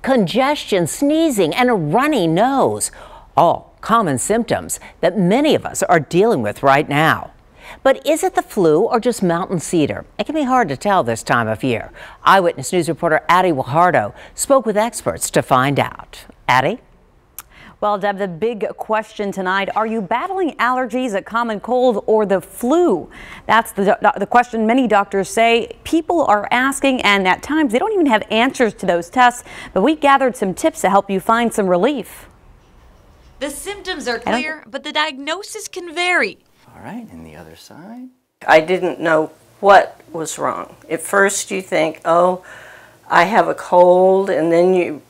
congestion, sneezing, and a runny nose. All common symptoms that many of us are dealing with right now. But is it the flu or just mountain cedar? It can be hard to tell this time of year. Eyewitness News reporter Adi Guajardo spoke with experts to find out. Adi? Well, Deb, the big question tonight, are you battling allergies, a common cold, or the flu? That's the question many doctors say people are asking, and at times they don't even have answers to those tests. But we gathered some tips to help you find some relief. The symptoms are clear, but the diagnosis can vary. All right, and the other side. I didn't know what was wrong. At first you think, oh, I have a cold, and then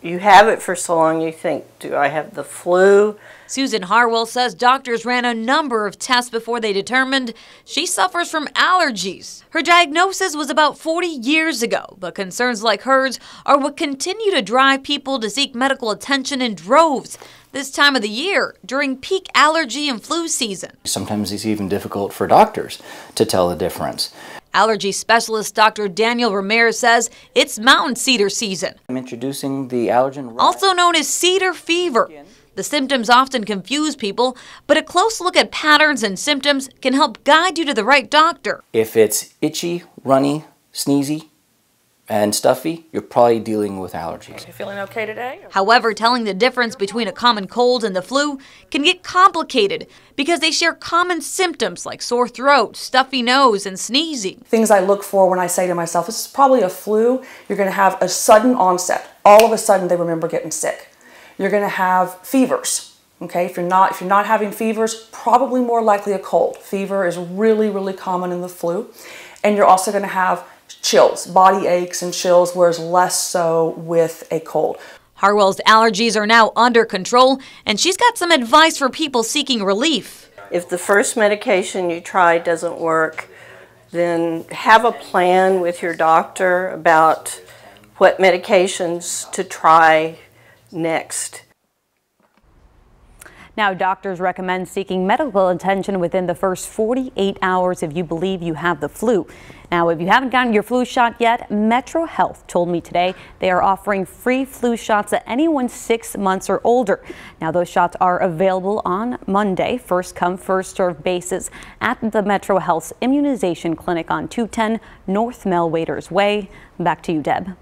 you have it for so long you think, do I have the flu? Susan Harwell says doctors ran a number of tests before they determined she suffers from allergies. Her diagnosis was about 40 years ago, but concerns like hers are what continue to drive people to seek medical attention in droves this time of the year during peak allergy and flu season. Sometimes it's even difficult for doctors to tell the difference. Allergy specialist Dr. Daniel Ramirez says it's mountain cedar season. I'm introducing the allergen, also known as cedar fever. The symptoms often confuse people, but a close look at patterns and symptoms can help guide you to the right doctor. If it's itchy, runny, sneezy, and stuffy, you're probably dealing with allergies. You feeling okay today? However, telling the difference between a common cold and the flu can get complicated because they share common symptoms like sore throat, stuffy nose, and sneezing. Things I look for when I say to myself, this is probably a flu, you're going to have a sudden onset. All of a sudden they remember getting sick. You're going to have fevers. Okay, if you're not having fevers, probably more likely a cold. Fever is really, really common in the flu. And you're also going to have chills, body aches and chills, whereas less so with a cold. Harwell's allergies are now under control, and she's got some advice for people seeking relief. If the first medication you try doesn't work, then have a plan with your doctor about what medications to try next. Now, doctors recommend seeking medical attention within the first 48 hours if you believe you have the flu. Now, if you haven't gotten your flu shot yet, Metro Health told me today they are offering free flu shots to anyone 6 months or older. Now, those shots are available on Monday, first come, first served basis at the Metro Health's immunization clinic on 210 North Melwater's Way. Back to you, Deb.